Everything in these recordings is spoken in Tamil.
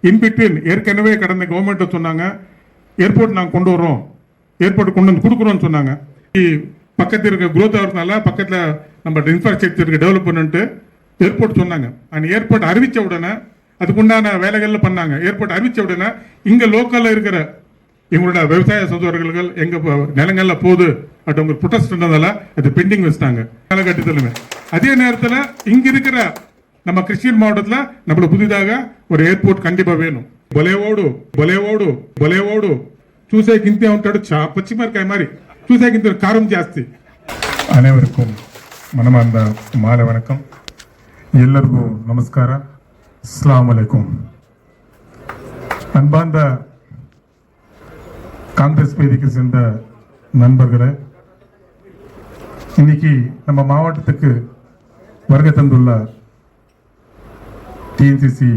இன்பிட்வீன் ஏற்கனவே கடந்த கவர்மெண்ட்டை சொன்னாங்க ஏர்போர்ட் நாங்கள் கொண்டு வரோம், ஏர்போர்ட் கொண்டு வந்து கொடுக்குறோம்னு சொன்னாங்க. பக்கத்தில் இருக்க குரோத் ஆகிறதுனால பக்கத்தில் நம்ம இன்ஃப்ராஸ்ட்ரக்சருக்கு டெவலப் பண்ணிட்டு ஏர்போர்ட் சொன்னாங்க. அந்த ஏர்போர்ட் அறிவித்த உடனே அதுக்குண்டான வேலைகள்லாம் பண்ணாங்க. ஏர்போர்ட் அறிவித்த உடனே இங்கே லோக்கலில் இருக்கிற எங்களோட விவசாய சகோதரர்கள் எங்கள் நிலங்களில் போகுது அவங்க ப்ரொடெஸ்ட் இருந்ததால அது பெண்டிங் வச்சுட்டாங்க காலகட்டத்திலுமே. அதே நேரத்தில் இங்கே இருக்கிற நம்ம கிறிஸ்டியன் மாவட்டத்தில் நம்மளுக்கு புதிதாக ஒரு ஏர்போர்ட் கண்டிப்பாக வேணும். బొలేవోడు బొలేవోడు బొలేవోడు చూసేకింతే ఉంటాడు, పచ్చిమిరకాయ மாதிரி చూసేకింత காரம் ಜಾಸ್ತಿ. அனைவருக்கும் மனமார்ந்த மாலை வணக்கம். ಎಲ್ಲರಿಗೂ ನಮಸ್ಕಾರ. அஸ்ஸலாமு அலைக்கும். அன்பார்ந்த காங்கிரஸ் வேதிக்கை சேர்ந்த நண்பர்களே, இன்னைக்கு நம்ம மாவட்டத்துக்கு வருகை தந்துள்ள டிஎன்சிசி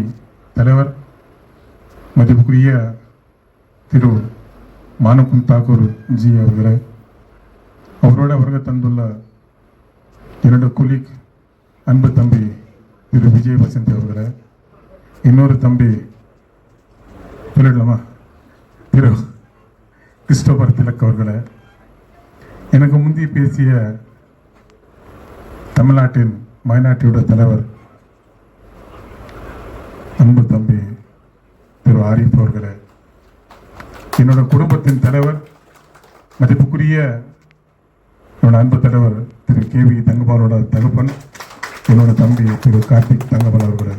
தலைவர் மதிப்புக்குரிய திரு மானக்கும் தாக்கூர் ஜி அவர்களே, அவரோட வருகை தந்துள்ள என்னோட கொலீக் அன்பு தம்பி திரு விஜய் வசந்தி அவர்களே, இன்னொரு தம்பி சொல்லிடலாமா திரு கிறிஸ்டோபர் திலக் அவர்களே, எனக்கு முந்தி பேசிய தமிழ்நாட்டின் மைனாரிட்டியோட தலைவர் அன்பு தம்பி திரு ஆரிஃப் அவர்களே, என்னோட குடும்பத்தின் தலைவர் மதிப்புக்குரிய என்னோட அன்பு தலைவர் திரு கேவி தங்கபாலோட தகப்பன் என்னோட தம்பி திரு கார்த்திக் தங்கபால் அவர்களே,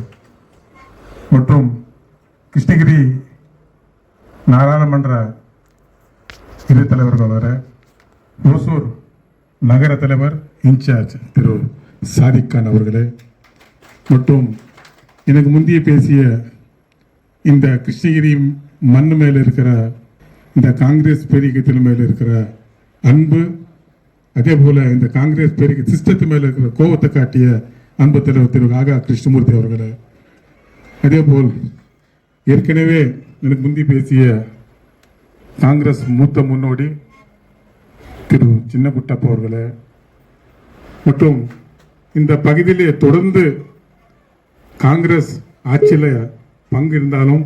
மற்றும் கிருஷ்ணகிரி நாடாளுமன்ற இரு தலைவர்கள் வர ஓசூர் நகர தலைவர் இன்சார்ஜ் திரு சாதிக் கான் அவர்களே, மற்றும் எனக்கு முந்தைய பேசிய இந்த கிருஷ்ணகிரி மண் மேல இருக்கிற இந்த காங்கிரஸ் பேரியக்கத்தின் மேல இருக்கிற அன்பு, அதே போல இந்த காங்கிரஸ் பேரிக்கை சிஸ்டத்து மேல இருக்கிற கோபத்தை காட்டிய அன்பு தலைவர் திரு ஆகா கிருஷ்ணமூர்த்தி அவர்களே, அதே போல் ஏற்கனவே எனக்கு முந்தி பேசிய காங்கிரஸ் மூத்த முன்னோடி திரு சின்னகுட்டப்பா அவர்களே, மற்றும் இந்த பகுதியிலே தொடர்ந்து காங்கிரஸ் ஆட்சியில் பங்கு இருந்தாலும்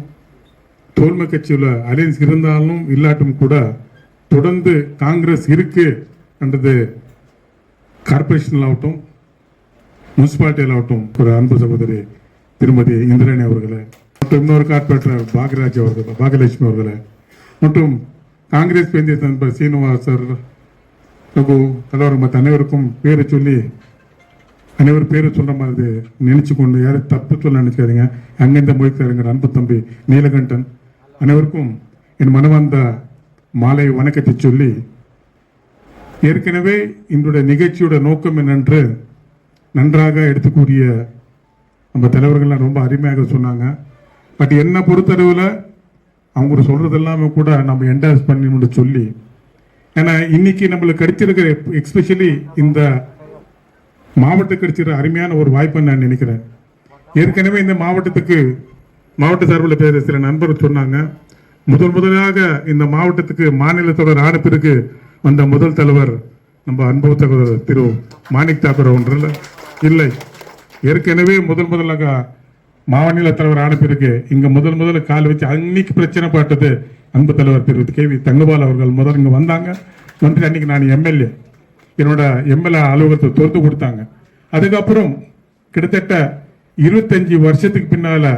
தோல்மை கட்சியில் அலையன்ஸ் இருந்தாலும் இல்லாட்டும் கூட தொடர்ந்து காங்கிரஸ் இருக்கு என்றது கார்பரேஷனில் ஆகட்டும் முனிசிபாலிட்டியில் ஆகட்டும் ஒரு அன்பு சகோதரி திருமதி இந்திராணி அவர்களே, மற்றும் இன்னொரு கார்பரேட்டர் பாக்யராஜ் அவர்கள் பாக்யலட்சுமி அவர்களே, மற்றும் காங்கிரஸ் பேந்திய நண்பர் சீனிவாசர் ரகு தலைவர் மற்ற அனைவருக்கும் பேரை சொல்லி அனைவரும் பேரை சொல்ற மாதிரி நினைச்சு கொண்டு யாரும் தப்பு சொல்ல நினைக்காதீங்க. அங்கிருந்த மொழிக்காரங்க அன்பு தம்பி நீலகண்டன் அனைவருக்கும் என் மனமார்ந்த மாலை வணக்கத்தை சொல்லி, ஏற்கனவே இந்த நிகழ்ச்சியோட நோக்கம் என்னென்று நன்றாக எடுத்துக்கூடிய நம்ம தலைவர்கள்லாம் ரொம்ப அருமையாக சொன்னாங்க. பட் என்னை பொறுத்தளவில் அவங்க சொல்றது எல்லாமே கூட நம்ம என்டாஸ் பண்ணி சொல்லி, ஏன்னா இன்னைக்கு நம்மளுக்கு கிடைச்சிருக்கிற எஸ்பெஷலி இந்த மாவட்டத்துக்கு கிடைச்சிருக்கிற அருமையான ஒரு வாய்ப்புன்னு நான் நினைக்கிறேன். ஏற்கனவே இந்த மாவட்டத்துக்கு மாவட்ட சார்பில் பேச சில நண்பர்கள் சொன்னாங்க, முதலாக இந்த மாவட்டத்துக்கு மாநிலத்தோட ஆணைப்பிற்கு வந்த முதல் தலைவர் நம்ம அன்பு சகோதரர் திரு மாணிக் தாக்கூர் ஒன்றில் இல்லை. ஏற்கனவே முதலாக மாநில தலைவர் ஆணைப்பிற்கு இங்க முதல்ல கால் வச்சு அன்னைக்கு பிரச்சனை பாட்டது அன்பு தலைவர் திரு கேவி தங்கபால் அவர்கள் முதல் இங்க வந்தாங்க. வந்து அன்னைக்கு நான் எம்எல்ஏ என்னோட எம்எல்ஏ அலுவலகத்தை திறந்து கொடுத்தாங்க. அதுக்கப்புறம் கிட்டத்தட்ட 25 வருஷத்துக்கு பின்னால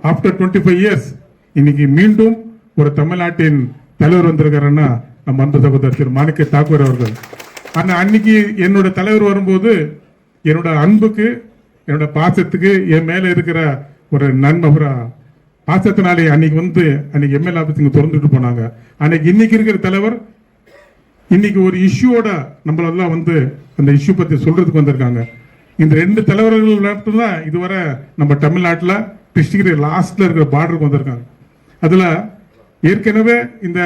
ஆஃப்டர் 25 இயர்ஸ் இன்னைக்கு மீண்டும் ஒரு தமிழ்நாட்டின் தலைவர் வந்திருக்காருன்னா நம்ம அன்பு சகோதரர் திரு மாணிக்க தாக்கூர் அவர்கள். ஆனா அன்னைக்கு என்னோட தலைவர் வரும்போது என்னோட அன்புக்கு என்னோட பாசத்துக்கு என் மேல இருக்கிற ஒரு நன்மை ஒரு பாசத்தினாலே அன்னைக்கு அன்னைக்கு எம்எல்ஏ ஆபீஸ் திறந்துட்டு போனாங்க. அன்னைக்கு இன்னைக்கு இருக்கிற தலைவர் இன்னைக்கு ஒரு இஷ்யூவோட நம்மளெல்லாம் அந்த இஷ்யூ பத்தி சொல்றதுக்கு வந்திருக்காங்க. இந்த 2 தலைவர்கள் தான் இதுவரை நம்ம தமிழ்நாட்டில் கிருஷ்ணகிரி லாஸ்ட்ல இருக்கிற பார்டருக்கு வந்திருக்காங்க. அதுல ஏற்கனவே இந்த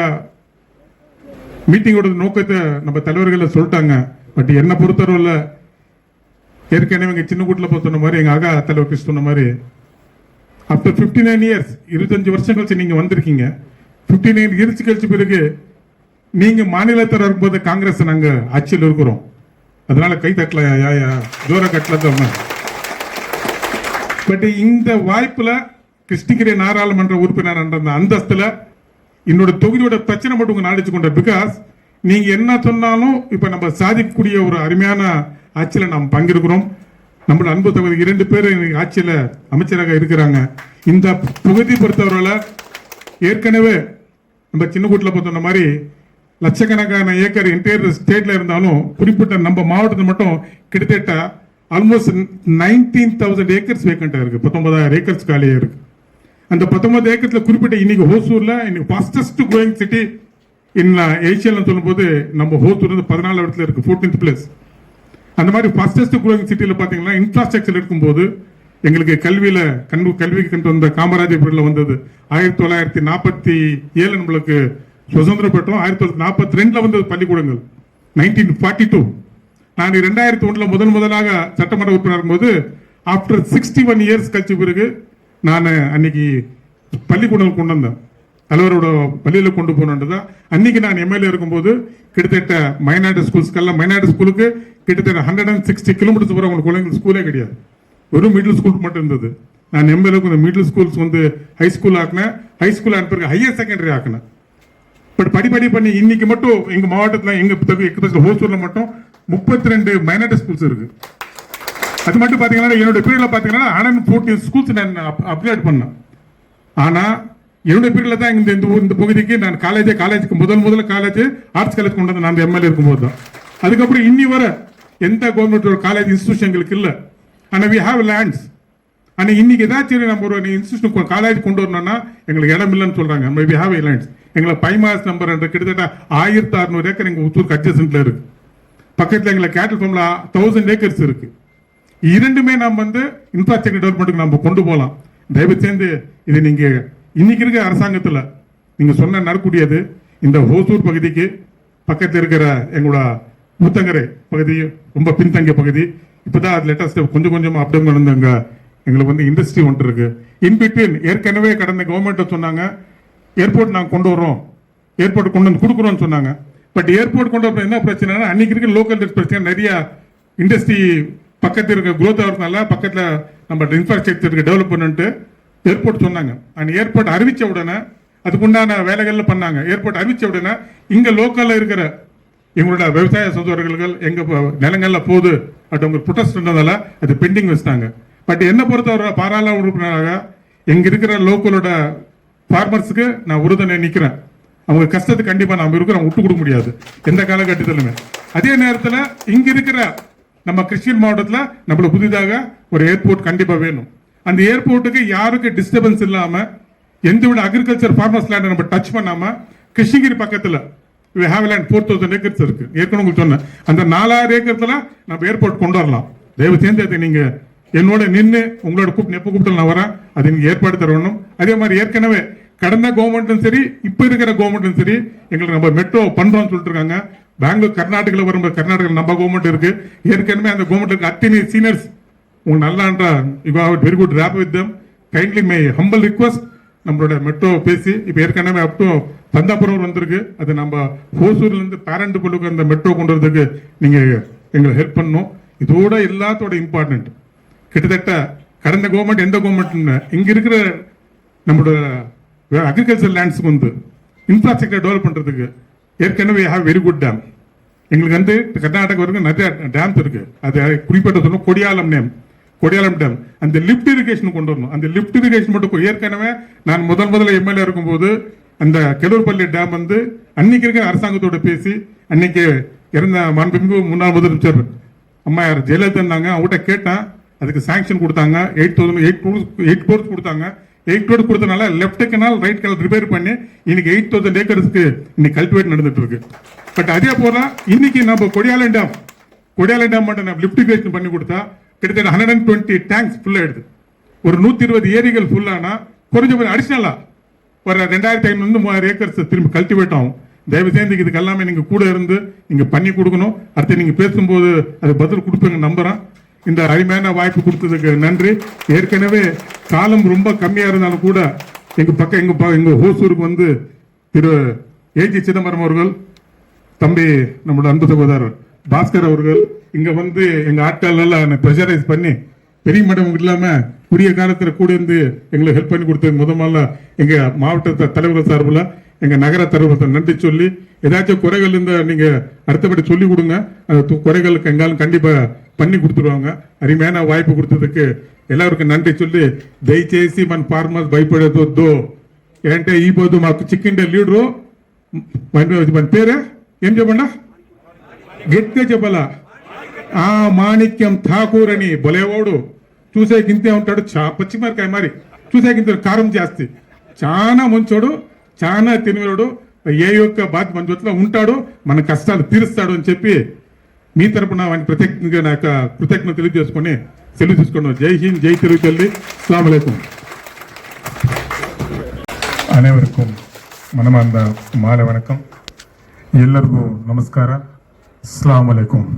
மீட்டிங்கோட நோக்கத்தை நம்ம தலைவர்கள் சொல்லிட்டாங்க. பட் என்ன பொறுத்தவரையில் ஏற்கனவே எங்க சின்ன கூட்டில் போய் சொன்ன மாதிரி எங்க ஆகா தலைவர் சொன்ன மாதிரி ஆஃப்டர் 59 இயர்ஸ் 25 வருஷம் கழிச்சு நீங்க வந்திருக்கீங்க. 59 இயர்ஸ் கழிச்சு பிறகு நீங்க மாநிலத்தில் இருக்கும்போது காங்கிரஸ் நாங்க ஆட்சியில் இருக்கிறோம். அதனால கை தட்டல ஜோர கட்டல. பட் இந்த வாய்ப்புல கிருஷ்ணகிரி நாடாளுமன்ற உறுப்பினர் என்ற அந்த அந்தஸ்துல என்னோட தொகுதியோட பிரச்சனை மட்டும் உங்க நாடிச்சு கொண்ட. பிகாஸ் நீங்க என்ன சொன்னாலும் இப்ப நம்ம சாதிக்கக்கூடிய ஒரு அருமையான ஆட்சியில நாம் பங்கெடுக்கிறோம். நம்மளோட அன்பு தொகுதி 2 பேர் ஆட்சியில அமைச்சராக இருக்கிறாங்க. இந்த தொகுதி பொறுத்தவரையில ஏற்கனவே நம்ம சின்ன கூட்டில் பார்த்தோம் மாதிரி லட்சக்கணக்கான ஏக்கர் என்டையர் ஸ்டேட்ல இருந்தாலும் குறிப்பிட்ட நம்ம மாவட்டத்தில் மட்டும் கிட்டத்தட்ட ஆல்மோஸ்ட் 19,000 ஏக்கர்ஸ் வேக்கண்டா இருக்கு. 19,000 ஏக்கர்ஸ் காலியா இருக்கு. அந்த 19 ஏக்கர்ஸ்ல குறிப்பிட்ட இன்னைக்கு ஹோசூர்ல இன்னைக்கு ஃபாஸ்டஸ்ட் growing சிட்டி இன் ஏஷியால சொல்லும்போது நம்ம ஹோசூர் வந்து 14 இடத்துல இருக்கு, 14th பிளேஸ். அந்த மாதிரி ஃபாஸ்டஸ்ட் growing சிட்டில பாத்தீங்கன்னா இன்ஃப்ராஸ்ட்ரக்சர் இருக்கும்போது எங்களுக்கு கல்விக்கு கொண்டு வந்த காமராஜர் பீரியட்ல வந்தது 1947 நம்மளுக்கு சுதந்திரம் பெற்றோம். 1942 வந்தது பள்ளிக்கூடங்கள். 1942 நான் 2001 முதலாக சட்டமன்ற உறுப்பினர் போது ஆஃப்டர் 61 இயர்ஸ் கழிச்ச பிறகு நான் அன்னைக்கு பள்ளிக்கூடம் கொண்டு வந்தேன். தலைவரோட பள்ளியில கொண்டு போனதான் அன்னைக்கு நான் எம்எல்ஏ இருக்கும்போது கிட்டத்தட்ட மைனாரிட்டி ஸ்கூலுக்கு கிட்டத்தட்ட 160 கிலோமீட்டர்ஸ் வரை அவங்க குழந்தைங்க ஸ்கூலே கிடையாது. வெறும் மிடில் ஸ்கூல் மட்டும் இருந்தது. நான் எம்எல்ஏ மிடில் ஸ்கூல்ஸ் வந்து ஹை ஸ்கூல் ஆக்கினேன். ஹை ஸ்கூல் ஆன ஹையர் செகண்டரி ஆக்கினேன். பட் படிப்படி பண்ணி இன்னைக்கு மட்டும் எங்க மாவட்டத்தில் எங்க ஹோசூர்ல மட்டும் 32 மைனாரிட்டி ஸ்கூல்ஸ் இருக்கு. அது மட்டும் பாத்தீங்கன்னா என்னோட பீரியட்ல பாத்தீங்கன்னா 114 ஸ்கூல்ஸ் நான் அப்கிரேட் பண்ணேன். ஆனா என்னோட பீரியட்ல தான் இந்த பகுதிக்கு நான் காலேஜுக்கு முதல்ல காலேஜ் ஆர்ட்ஸ் காலேஜ் கொண்டு வந்து நான் எம்எல்ஏ இருக்கும்போது தான். அதுக்கப்புறம் இன்னி வர எந்த கவர்மெண்ட் காலேஜ் இன்ஸ்டிடியூஷன் எங்களுக்கு இல்லை. ஆனா வி ஹேவ் லேண்ட்ஸ். ஆனா இன்னைக்கு ஏதாச்சும் நம்ம ஒரு இன்ஸ்டிடியூஷன் காலேஜ் கொண்டு வரணும்னா எங்களுக்கு இடம் இல்லைன்னு சொல்றாங்க. We have lands. எங்களை பைமாஸ் நம்பர் கிட்டத்தட்ட 1600 ஏக்கர் எங்க ஊருக்கு அட்ஜசன்ட்ல இருக்கு. பக்கத்துல எங்களை கேட்டல் ஃபார்ம்ல 1000 ஏக்கர்ஸ் இருக்கு. இரண்டுமே நம்ம வந்து இன்ஃப்ராஸ்ட்ரக்சர் டெவலப்மெண்ட்டுக்கு நம்ம கொண்டு போகலாம். தயவு சேர்ந்து இது நீங்க இன்னைக்கு இருக்க அரசாங்கத்துல நீங்க சொன்ன நடக்கூடியது இந்த ஹோசூர் பகுதிக்கு பக்கத்தில் இருக்கிற எங்களோட முத்தங்கரை பகுதி ரொம்ப பின்தங்கிய பகுதி. இப்பதான் அது லேட்டஸ்ட் கொஞ்சம் அப்டேட் நடந்தாங்க. எங்களுக்கு வந்து இண்டஸ்ட்ரி ஒன்று இருக்கு. இன்பிட்வீன் ஏற்கனவே கடந்த கவர்மெண்ட் சொன்னாங்க ஏர்போர்ட் நாங்கள் கொண்டு வரோம், ஏர்போர்ட் கொண்டு வந்து கொடுக்குறோம்னு சொன்னாங்க. பட் ஏர்போர்ட் கொண்டு வர என்ன பிரச்சனைனா அன்னைக்கு இருக்க லோக்கல் பிரச்சனை நிறைய இண்டஸ்ட்ரி பக்கத்தில் இருக்க குரோத் ஆகிறதுனால பக்கத்தில் நம்ம இன்ஃப்ராஸ்ட்ரக்சருக்கு டெவலப் பண்ணிட்டு ஏர்போர்ட் சொன்னாங்க. அந்த ஏர்போர்ட் அறிவிச்ச உடனே அதுக்குண்டான வேலைகள்ல பண்ணாங்க. ஏர்போர்ட் அறிவிச்ச உடனே இங்க லோக்கல்ல இருக்கிற எங்களோட விவசாய சகோதரர்கள் எங்க நிலங்கள்ல போகுது அவங்க ப்ரொடெஸ்ட் பண்ணதால அது பெண்டிங் வச்சிட்டாங்க. பட் என்ன பொறுத்தவரை பாராளுமன்ற உறுப்பினராக எங்க இருக்கிற லோக்கலோட ஃபார்மர்ஸுக்கு நான் உறுதுணை நிற்கிறேன். அவங்க கஷ்டத்துக்கு கண்டிப்பா நாம இருக்கிறோம் விட்டு கொடுக்க முடியாது எந்த காலகட்டத்திலுமே. அதே நேரத்தில் இங்க இருக்கிற நம்ம கிருஷ்ணகிரி மாவட்டத்தில் நம்மளுக்கு புதிதாக ஒரு ஏர்போர்ட் கண்டிப்பா வேணும். அந்த ஏர்போர்ட்டுக்கு யாருக்கு டிஸ்டர்பன்ஸ் இல்லாம எந்த விட அக்ரிகல்ச்சர் ஃபார்மர்ஸ் லேண்ட் நம்ம டச் பண்ணாம கிருஷ்ணகிரி பக்கத்துல we have land 4000 ஏக்கர்ஸ் இருக்கு. ஏற்கனவே உங்களுக்கு சொன்னேன் அந்த 4000 ஏக்கர்ஸ்ல நம்ம ஏர்போர்ட் கொண்டு வரலாம். தயவு சேர்ந்து அதை நீங்க என்னோட நின்று உங்களோட எப்ப கூப்பிட்டு நான் வரேன் அதை நீங்க ஏற்பாடு தரணும். அதே மாதிரி ஏற்கனவே கடந்த கவர்மெண்ட்டும் சரி இப்ப இருக்கிற கவர்மெண்ட்டும் சரி எங்களுக்கு நம்ம மெட்ரோ பண்றோம்னு சொல்லிட்டு இருக்காங்க. பெங்களூர் கர்நாடகாவில் வரும்போது கர்நாடகா நம்ம கவர்மெண்ட் இருக்கு. ஏற்கனவே அந்த கவர்மெண்ட் அத்தனை சீனியர்ஸ் உங்களுக்கு நல்லான்றா you have very good rapport with them. Kindly my humble request நம்மளோட மெட்ரோ பேசி இப்போ ஏற்கனவே அப் டு பந்தாபுரம் வந்திருக்கு. அது நம்ம ஹோசூர்ல இருந்து பேரண்ட் பள்ளிக்கு அந்த மெட்ரோ கொண்டு வரதுக்கு நீங்க எங்களை ஹெல்ப் பண்ணணும். இதோட எல்லாத்தோட இம்பார்ட்டன்ட் கிட்டத்தட்ட கடந்த கவர்மெண்ட் எந்த கவர்மெண்ட் இங்க இருக்கிற நம்மளோட அக்ரிகல்ச்சர் லேண்ட்ஸுக்கு வந்து இன்ஃப்ராஸ்ட்ரக்சர் டெவலப் பண்றதுக்கு ஏற்கனவே ஹேவ் வெரி குட் டேம். எங்களுக்கு வந்து கர்நாடகா வரைக்கும் நிறைய டேம்ஸ் இருக்கு. அது குறிப்பிட்ட சொன்ன கொடியாலம் டேம் அந்த லிப்ட் இரிகேஷன் கொண்டு வரணும். அந்த லிப்ட் இரிகேஷன் மட்டும் ஏற்கனவே நான் முதல்ல எம்எல்ஏ இருக்கும்போது அந்த கெலூர்பள்ளி டேம் வந்து அன்னைக்கு இருக்கிற அரசாங்கத்தோட பேசி அன்னைக்கு இறந்த மாண்புமிகு முன்னாள் முதலமைச்சர் அம்மையார் ஜெயலலிதா இருந்தாங்க. அவங்ககிட்ட கேட்டேன் அதுக்கு சாங்ஷன் கொடுத்தாங்க. 8 crores கொடுத்தாங்க. 8 crores கொடுத்தனால left canal right canal repair பண்ணி இன்னைக்கு 8000 ஏக்கர்ஸ்க்கு இன்னைக்கு கல்டிவேட் நடந்துட்டு இருக்கு. பட் அதே போல இன்னைக்கு நம்ம கொடியாலம் டேம் மட்டும் நம்ம லிப்ட் இரிகேஷன் பண்ணி கொடுத்தா கிட்டத்தட்ட 120 டேங்க்ஸ் ஃபுல் ஆயிடுது. ஒரு 120 ஏரிகள் ஃபுல்லானா குறைஞ்சபட்சம் அடிஷனலா ஒரு 2500 ஏக்கர்ஸ் திரும்பி கல்டிவேட் ஆகும். தயவு செய்து இதுக்கு எல்லாமே நீங்க கூட இருந்து நீங்க பண்ணி கொடுக்கணும். அடுத்து நீங்க பேசும்போது அது பதில் கொடுப்பீங்க நம்புறேன். இந்த அருமையான வாய்ப்பு கொடுத்ததுக்கு நன்றி. ஏற்கனவே காலம் ரொம்ப கம்மியா இருந்தாலும் கூட எங்க ஹோசூருக்கு வந்து திரு ஏஜி சிதம்பரம் அவர்கள், தம்பி நம்மளோட அன்பு சகோதரர் பாஸ்கர் அவர்கள் இங்க வந்து எங்க ஆட்கள் எல்லாம் பிரஷரைஸ் பண்ணி பெரிய மேடம் இல்லாம உரிய காலத்துல கூட இருந்து எங்களுக்கு ஹெல்ப் பண்ணி கொடுத்தது முதல்ல எங்க மாவட்ட தலைவர் சார்பில் எங்க நகர தலைவர் நன்றி சொல்லி ஏதாச்சும் குறைகள் இருந்தா நீங்க அடுத்தபடி சொல்லி கொடுங்க. அந்த குறைகளுக்கு எங்காலும் கண்டிப்பா பண்ணி கொடுத்துருவாங்க. அருமையான வாய்ப்பு கொடுத்ததுக்கு எல்லாருக்கும் నன்றి சொல்லి దయచేసి మన ఫార్మర్స్ భయపడొద్దు. ఏంటంటే ఈ పొద్దు మాకు చిక్కిండే లీడరు మన పేరే ఏం చెప్పండా గట్టిగా చెప్పాలా మాణిక్యం ఠాకూర్ అని బొలేవాడు చూసే గింతే ఉంటాడు. పచ్చిమిరకాయ మరి చూసే గింత కారం జాస్తి, చాలా మంచోడు, చాలా తినేవాడు, ఏ యొక్క బాధ్యత మన జొత్తులో ఉంటాడు, మన కష్టాలు తీరుస్తాడు అని చెప్పి మీ తరపున వాడిని ప్రత్యేకంగా నా యొక్క కృతజ్ఞత తెలియజేసుకొని సెలవు తీసుకున్నాం. జై హింద్, జై తెలుగు తల్లి, அஸ்ஸலாமு அலைக்கும். அனைவருக்கும் மனமார்ந்த மாலை வணக்கம். ಎಲ್ಲರಿಗೂ ನಮಸ್ಕಾರ. அஸ்ஸலாமு அலைக்கும்.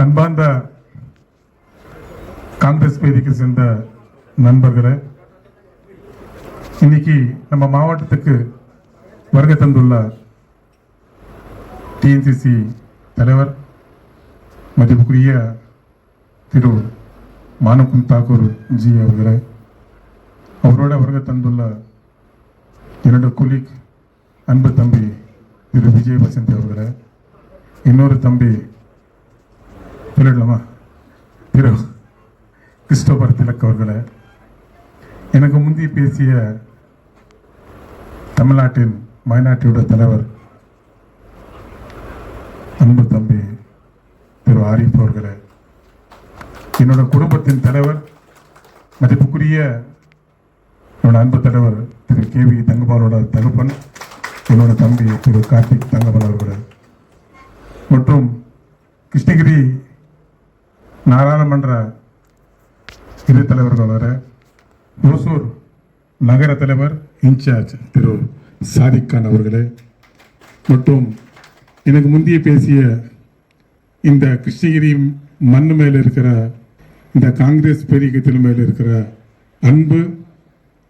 அன்பார்ந்த காங்கிரஸ் வேதிக்கை சேர்ந்த நண்பர்களே, இன்னைக்கு நம்ம மாவட்டத்துக்கு வருகை தந்துள்ள டிஎன்சிசி தலைவர் மதிப்புக்குரிய திரு மானக்கும் தாக்கூர் ஜி அவர்களே, அவரோட வருகை தந்துள்ள என்னோட கொலீக் அன்பு தம்பி திரு விஜய் வசந்தி அவர்களே, இன்னொரு தம்பி சொல்லிடலாமா திரு கிறிஸ்டோபர் திலக் அவர்களே, எனக்கு முந்தி பேசிய தமிழ்நாட்டின் மைனாரிட்டியோட தலைவர் அன்பு தம்பி திரு ஆரிஃப் அவர்களே, என்னோட குடும்பத்தின் தலைவர் மதிப்புக்குரிய என்னோட அன்பு தலைவர் திரு கேவி தங்கபாலோட தகப்பன் என்னோட தம்பி திரு கார்த்திக் தங்கபால் அவர்களே, மற்றும் கிருஷ்ணகிரி நாடாளுமன்ற இரு தலைவர்கள் வர ஓசூர் நகர தலைவர் இன்சார்ஜ் திரு சாதிக் கான் அவர்களே, மற்றும் எனக்கு முந்தைய பேசிய இந்த கிருஷ்ணகிரி மண் மேல இருக்கிற இந்த காங்கிரஸ் பேரியக்கத்தின் மேல இருக்கிற அன்பு,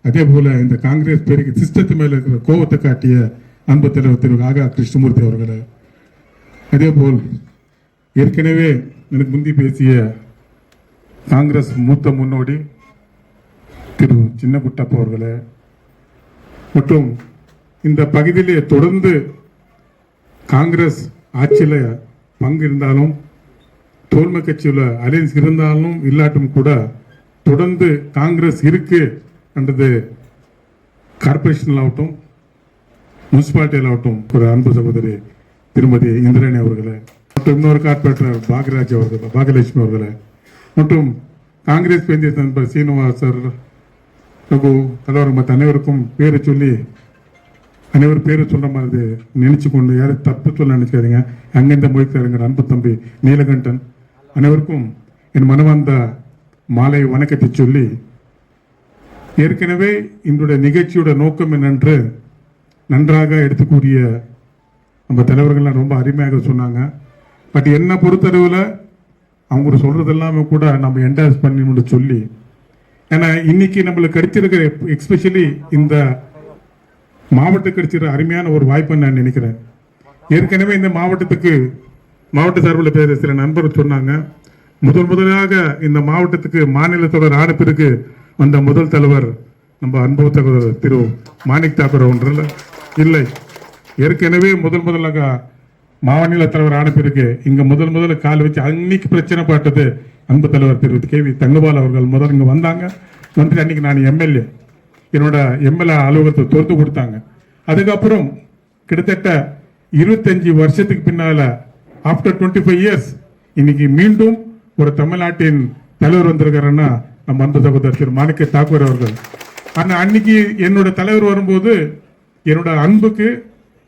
அதே போல இந்த காங்கிரஸ் பேரிக்கை சிஸ்டத்து மேல இருக்கிற கோபத்தை காட்டிய அன்பு தலைவர் திரு ஆகா கிருஷ்ணமூர்த்தி அவர்களே, அதே போல் ஏற்கனவே எனக்கு முந்தி பேசிய காங்கிரஸ் மூத்த முன்னோடி திரு சின்ன குட்டப்பா அவர்களே, மற்றும் இந்த பகுதியிலே தொடர்ந்து காங்கிரஸ் ஆட்சியில் பங்கு இருந்தாலும் தோல்மை கட்சியில் அலையன்ஸ் இருந்தாலும் இல்லாட்டும் கூட தொடர்ந்து காங்கிரஸ் இருக்கு என்றது கார்பரேஷனில் ஆகட்டும் முனிசிபாலிட்டியில் ஆகட்டும் ஒரு அன்பு சகோதரி திருமதி இந்திராணி அவர்களே, மற்றும் இன்னொரு கார்பரேட்டர் பாக்யராஜ் அவர்கள், பாக்யலட்சுமி அவர்களே, மற்றும் காங்கிரஸ் பேந்திய நண்பர் சீனிவாசர் ரகு தலைவர் மற்ற அனைவருக்கும் பேரை சொல்லி அனைவரும் பேரை சொல்ற மாதிரி நினைச்சு கொண்டு யாரும் தப்பு சொல்ல நினைச்சுக்காதீங்க. அங்கிருந்த மொழிக்காரங்க அன்பு தம்பி நீலகண்டன் அனைவருக்கும் என் மனமார்ந்த மாலை வணக்கத்தை சொல்லி, ஏற்கனவே இந்த நிகழ்ச்சியோட நோக்கம் என்னென்று நன்றாக எடுத்துக்கூடிய நம்ம தலைவர்கள்லாம் ரொம்ப அருமையாக சொன்னாங்க. பட் என்ன பொறுத்தளவில் அவங்க சொல்றது எல்லாமே கூட நம்ம என்டாஸ் பண்ணி சொல்லி, ஏன்னா இன்னைக்கு நம்மளுக்கு கிடைச்சிருக்கிற எஸ்பெஷலி இந்த மாவட்டத்துக்கு கிடைச்சிருக்கிற அருமையான ஒரு வாய்ப்பு நான் நினைக்கிறேன். ஏற்கனவே இந்த மாவட்ட சார்பில் பேச சில நண்பர்கள் சொன்னாங்க, முதலாக இந்த மாவட்டத்துக்கு மாநிலத்தோட ஆணைப்பிற்கு வந்த முதல் தலைவர் நம்ம அன்பு சகோதரர் திரு மாணிக் தாக்கூர் ஒன்றில் இல்லை. ஏற்கனவே முதலாக மாநில தலைவர் ஆணைப்பிற்கு இங்க முதல்ல கால் வச்சு அன்னைக்கு பிரச்சனை பாட்டது அன்பு தலைவர் திரு கேவி தங்கபால் அவர்கள் முதல் இங்க வந்தாங்க. வந்து அன்னைக்கு நான் எம்எல்ஏ, என்னோட எம்எல்ஏ அலுவலகத்தை திறந்து கொடுத்தாங்க. அதுக்கப்புறம் கிட்டத்தட்ட 25 வருஷத்துக்கு பின்னால ஆஃப்டர் 25 இயர்ஸ் இன்னைக்கு மீண்டும் ஒரு தமிழ்நாட்டின் தலைவர் வந்திருக்காருன்னா நம்ம அன்பு சகோதரர் திரு மாணிக்க தாக்கூர் அவர்கள். ஆனா அன்னைக்கு என்னோட தலைவர் வரும்போது என்னோட அன்புக்கு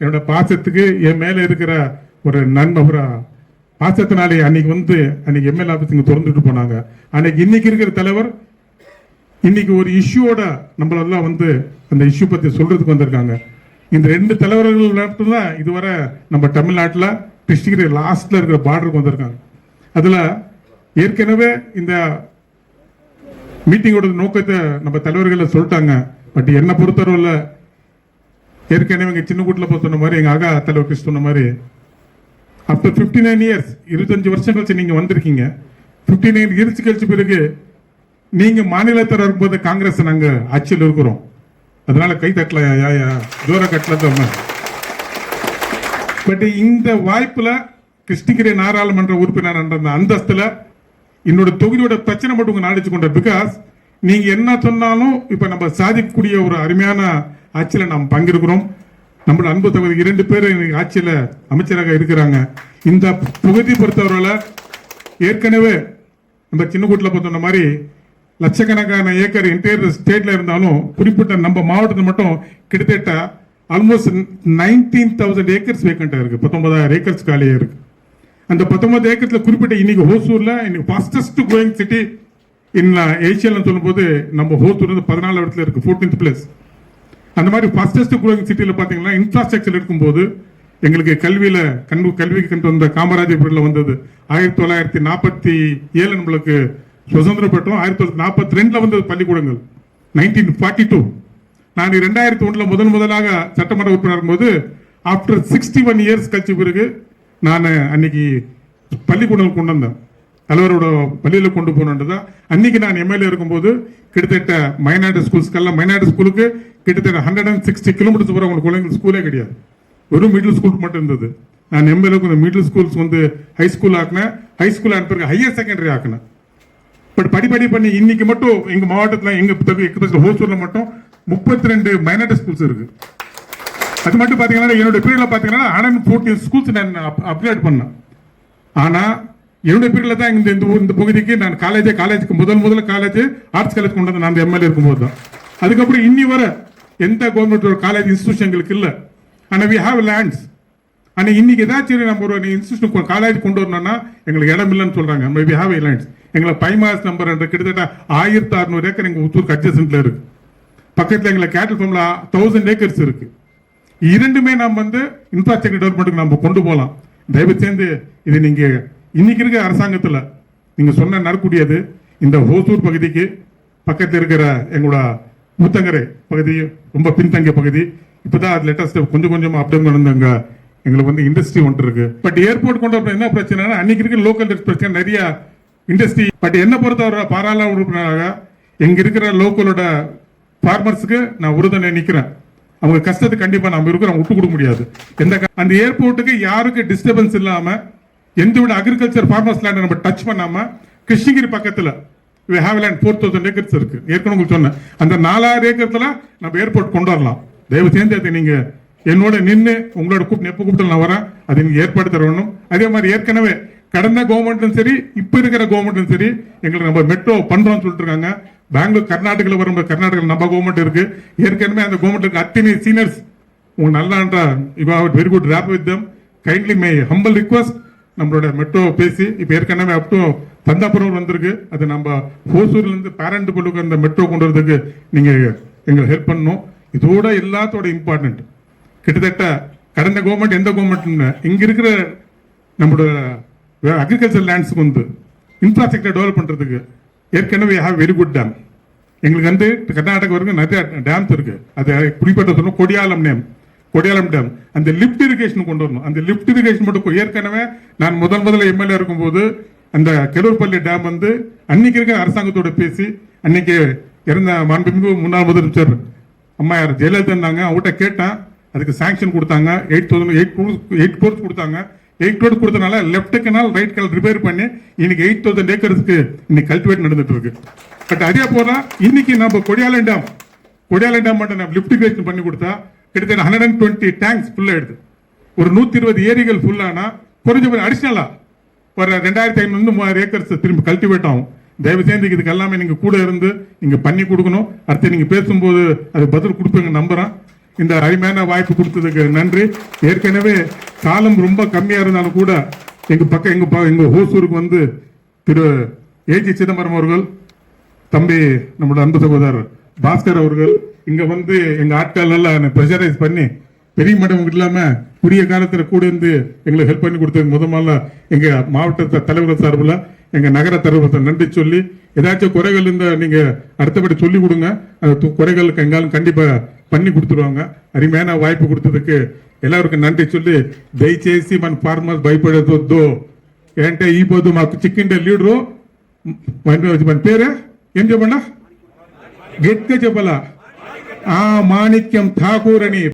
என்னோட பாசத்துக்கு என் மேல இருக்கிற ஒரு நன்மை பாசத்தினாலே அன்னைக்கு எம்எல்ஏ ஆபீஸ் இங்க திறந்துட்டு போனாங்க. அன்னைக்கு இன்னைக்கு இருக்கிற தலைவர் இன்னைக்கு ஒரு இஷ்யூவோட நம்மளெல்லாம் அந்த இஷ்யூ பத்தி சொல்றதுக்கு வந்திருக்காங்க. இந்த 2 தலைவர்கள் மட்டும்தான் இதுவரை நம்ம தமிழ்நாட்டில் கிருஷ்ணகிரி லாஸ்ட்ல இருக்கிற பார்டருக்கு வந்திருக்காங்க. அதுல ஏற்கனவே இந்த மீட்டிங்கோட நோக்கத்தை நம்ம தலைவர்கள் சொல்லிட்டாங்க. பட் என்ன பொறுத்தவரையில் ஏற்கனவே எங்க சின்ன கூட்டில் சொன்ன மாதிரி எங்க ஆகா தலைவர் கிருஷ்ண சொன்ன மாதிரி ஆஃப்டர் 59 இயர்ஸ் 25 வருஷம் கழிச்சு நீங்க வந்திருக்கீங்க. 59 இயர்ஸ் கழிச்ச பிறகு நீங்க மாநிலத்தில் இருக்கும்போது காங்கிரஸ் நாங்க ஆட்சியில் இருக்கிறோம். அதனால கை தட்டல ஜோர கட்டல. பட் இந்த வாய்ப்புல கிருஷ்ணகிரி நாடாளுமன்ற உறுப்பினர் என்ற அந்த அந்தஸ்துல என்னோட தொகுதியோட பிரச்சனை மட்டும் உங்க நாடிச்சு கொண்ட. பிகாஸ் நீங்க என்ன சொன்னாலும் இப்ப நம்ம சாதிக்கக்கூடிய ஒரு அருமையான ஆட்சியில நாம் பங்கிருக்கிறோம். நம்மளோட அன்பு தொகுதி 2 பேர் ஆட்சியில அமைச்சராக இருக்கிறாங்க. இந்த தொகுதி பொறுத்தவரையில ஏற்கனவே நம்ம சின்ன கூட்டில் சொன்ன மாதிரி லட்சக்கணக்கான ஏக்கர் என்டையர் ஸ்டேட்ல இருந்தாலும் குறிப்பிட்ட நம்ம மாவட்டத்தில் மட்டும் கிட்டத்தட்ட ஆல்மோஸ்ட் 19,000 ஏக்கர்ஸ் வேக்கண்டா இருக்கு. 19,000 ஏக்கர்ஸ் காலியா இருக்கு. அந்த 19 ஏக்கர்ல குறிப்பிட்ட இன்னைக்கு ஹோசூர்ல இன்னைக்கு ஃபாஸ்டஸ்ட் க்ரோயிங் சிட்டி இன் ஏஷியால சொல்லும்போது நம்ம ஹோசூர் வந்து 14 இடத்துல இருக்கு, 14th பிளேஸ். அந்த மாதிரி ஃபாஸ்டஸ்ட் க்ரோயிங் சிட்டியில பாத்தீங்கன்னா இன்ஃப்ராஸ்ட்ரக்சர் இருக்கும்போது எங்களுக்கு கல்விக்கு கண்டு வந்த காமராஜபுரியில் வந்தது 1947 நம்மளுக்கு சுதந்திரம் பெற்றோம். 1942 வந்தது பள்ளிக்கூடங்கள். 1942 நான் 2001 முதலாக சட்டமன்ற உறுப்பினர் போது ஆஃப்டர் 61 இயர்ஸ் கழிச்ச பிறகு நான் அன்னைக்கு பள்ளிக்கூடம் கொண்டு வந்தேன். தலைவரோட பள்ளியில் கொண்டு போனதான் அன்னைக்கு நான் எம்எல்ஏ இருக்கும்போது கிட்டத்தட்ட மைனாரிட்டி ஸ்கூலுக்கு கிட்டத்தட்ட 160 கிலோமீட்டர்ஸ் வரை உங்களுக்கு குழந்தைங்க ஸ்கூலே கிடையாது. வெறும் மிடில் ஸ்கூல் மட்டும் இருந்தது. நான் எம்எல்ஏ மிடில் ஸ்கூல்ஸ் வந்து ஹை ஸ்கூல் ஆக்கினேன். ஹை ஸ்கூல் அனுப்பியிருக்க ஹையர் செகண்டரி ஆக்கினேன். பட் படிப்படி பண்ணி இன்னைக்கு மட்டும் எங்க மாவட்டத்தில் எங்க ஹோசூர்ல மட்டும் 32 மைனாரிட்டி ஸ்கூல்ஸ் இருக்கு. அது மட்டும் பாத்தீங்கன்னா என்னோட பீரியட்ல பாத்தீங்கன்னா 114 ஸ்கூல்ஸ் நான் அப்கிரேட் பண்ணேன். ஆனா என்னுடைய பீரியட்ல தான் இந்த பகுதிக்கு நான் காலேஜுக்கு முதல்ல காலேஜ் ஆர்ட்ஸ் காலேஜ் கொண்டு வந்து நான் எம்எல்ஏ இருக்கும்போது தான். அதுக்கப்புறம் இன்னி வர எந்த கவர்மெண்ட் காலேஜ் இன்ஸ்டிடியூஷன் எங்களுக்கு இல்லை. ஆனா வி ஹாவ் லேண்ட்ஸ். ஆனா இன்னைக்கு ஏதாச்சும் நம்ம ஒரு இன்ஸ்டிடியூஷன் காலேஜ் கொண்டு வரணும்னா எங்களுக்கு இடம் இல்லைன்னு சொல்றாங்க. We have lands. எங்களை பைமாஸ் நம்பர் கிட்டத்தட்ட 1600 ஏக்கர் எங்க ஊருக்கு அட்ஜசன்ட்ல இருக்கு. பக்கத்துல எங்களை கேட்டல் ஃபார்ம்ல 1000 ஏக்கர்ஸ் இருக்கு. இரண்டுமே நாம் வந்து இன்ஃப்ராஸ்ட்ரக்சர் டெவலப்மெண்ட்டுக்கு நம்ம கொண்டு போகலாம். தயவு சேர்ந்து இது நீங்க இன்னைக்கு இருக்கிற அரசாங்கத்தில் நீங்க சொன்ன நடக்கூடியது இந்த ஹோசூர் பகுதிக்கு பக்கத்தில் இருக்கிற எங்களோட ஊத்தங்கரை பகுதி ரொம்ப பின்தங்கிய பகுதி. இப்பதான் அது லேட்டஸ்ட் கொஞ்சம் அப்டேட் நடந்தாங்க. எங்களுக்கு வந்து இண்டஸ்ட்ரி ஒன்று இருக்கு. பட் ஏர்போர்ட் கொண்டு வர என்ன பிரச்சனை அன்னைக்கு இருக்கிற லோக்கல் பிரச்சனை நிறைய இண்டஸ்ட்ரி. பட் என்ன பொறுத்தவரை பாராளுமன்ற உறுப்பினராக எங்க இருக்கிற லோக்கலோட ஃபார்மர்ஸுக்கு நான் உறுதுணை நிக்கிறேன். அவங்க கஷ்டத்துக்கு கண்டிப்பா நம்ம இருக்கிறோம் விட்டு கொடுக்க முடியாது. அந்த ஏர்போர்ட்டுக்கு யாருக்கு டிஸ்டர்பன்ஸ் இல்லாம எந்த விட அக்ரிகல்ச்சர் ஃபார்மர்ஸ் லேண்ட் நம்ம டச் பண்ணாம கிருஷ்ணகிரி பக்கத்துல we have land 4000 ஏக்கர்ஸ் இருக்கு. ஏற்கனவே உங்களுக்கு சொன்னேன் அந்த 4000 ஏக்கர்ல நம்ம ஏர்போர்ட் கொண்டு வரலாம். தயவு சேர்ந்து நீங்க என்னோட நின்று உங்களோட எப்ப கூப்பிட்டு நான் வரேன் அதை நீங்க ஏற்பாடு தரணும். அதே மாதிரி ஏற்கனவே கடந்த கவர்மெண்ட்டும் சரி இப்ப இருக்கிற கவர்மெண்ட்டும் சரி எங்களுக்கு நம்ம மெட்ரோ பண்றோம்னு சொல்லிட்டு இருக்காங்க. பெங்களூர் கர்நாடகாவில் வரும்போது கர்நாடகாவில் நம்ம கவர்மெண்ட் இருக்கு. ஏற்கனவே அந்த கவர்மெண்ட் அத்தனை சீனியர்ஸ் உங்க நல்லான்றா very good rapport with them. Kindly my humble request நம்மளோட மெட்ரோ பேசி இப்ப ஏற்கனவே அப் டு தந்தாபுரம் வந்திருக்கு. அது நம்ம ஹோசூர்ல இருந்து பேரண்ட் பொருளுக்கு அந்த மெட்ரோ கொண்டு வரதுக்கு நீங்க எங்களுக்கு ஹெல்ப் பண்ணணும். இதோட எல்லாத்தோட இம்பார்ட்டன்ட் கிட்டத்தட்ட கடந்த கவர்மெண்ட் எந்த கவர்மெண்ட் இங்க இருக்கிற நம்மளோட அக்ரிகல்ச்சர் லேண்ட்ஸுக்கு வந்து இன்ஃப்ராஸ்ட்ரக்சர் டெவலப் பண்றதுக்கு ஏற்கனவே ஹேவ் வெரி குட் டேம். எங்களுக்கு வந்து கர்நாடகா வரைக்கும் நிறைய டேம்ஸ் இருக்கு. அது குறிப்பிட்ட சொல்லணும் கொடியாலம் டேம். அந்த லிப்ட் இரிகேஷன் கொண்டு வரணும். அந்த லிப்ட் இரிகேஷன் மட்டும் ஏற்கனவே நான் முதல்ல எம்எல்ஏ இருக்கும்போது அந்த கெலூர்பள்ளி டேம் வந்து அன்னைக்கு இருக்கிற அரசாங்கத்தோட பேசி அன்னைக்கு இறந்த மாண்புமிகு முன்னாள் முதலமைச்சர் அம்மா யார் ஜெயலலிதா இருந்தாங்க. அவங்ககிட்ட கேட்டேன். அதுக்கு சாங்ஷன் கொடுத்தாங்க. 8 crores கொடுத்தாங்க. 8 crores கொடுத்தனால left canal right canal repair பண்ணி இன்னைக்கு 8000 ஏக்கர்ஸ்க்கு இன்னைக்கு கல்டிவேட் நடந்துட்டு இருக்கு. பட் அதே போல இன்னைக்கு நம்ம கொடியாலம் டேம் மட்டும் நம்ம லிப்ட் இரிகேஷன் பண்ணி கொடுத்தா கிட்டத்தட்ட 120 டேங்க்ஸ் ஃபுல் ஆயிடுது. ஒரு 120 ஏரிகள் ஃபுல்லானா குறைஞ்ச அடிஷனலா ஒரு 2500 ஏக்கர்ஸ் திரும்பி கல்டிவேட் ஆகும். தயவு செய்து இதுக்கு எல்லாமே நீங்க கூட இருந்து நீங்க பண்ணி கொடுக்கணும். அடுத்து நீங்க பேசும்போது அது பதில் கொடுப்பீங்க நம்புறேன். இந்த அருமையான வாய்ப்பு கொடுத்ததுக்கு நன்றி. ஏற்கனவே காலம் ரொம்ப கம்மியா இருந்தாலும் கூட எங்க ஹோசூருக்கு வந்து திரு ஏஜி சிதம்பரம் அவர்கள், தம்பி நம்மளோட அன்பு சகோதரர் பாஸ்கர் அவர்கள் இங்க வந்து எங்க ஆட்கள் எல்லாம் ப்ரெஷரைஸ் பண்ணி பெரிய மடம் இல்லாம குறுகிய காலத்துல கூட இருந்து எங்களுக்கு ஹெல்ப் பண்ணி கொடுத்தது முதல்ல எங்க மாவட்ட தலைவர் சார்பில் எங்க நகர தலைவர் நன்றி சொல்லி ஏதாச்சும் குறைகள் இருந்தா நீங்க அடுத்தபடி சொல்லி கொடுங்க. அந்த குறைகளுக்கு எங்காலும் கண்டிப்பா பண்ணி கொடுத்துருவாங்க. அருமையான வாய்ப்பு கொடுத்ததுக்கு எல்லாருக்கும் நன்றி சொல்லி దయచేసి మన ఫార్మర్స్ భయపడొద్దు. అంటే ఈ పొద్దు మాకు చిక్కిండే లీడరు పేరు ఏం చెప్పండా గట్టిగా చెప్పాలా మాణిక్యం ఠాకూర్ అని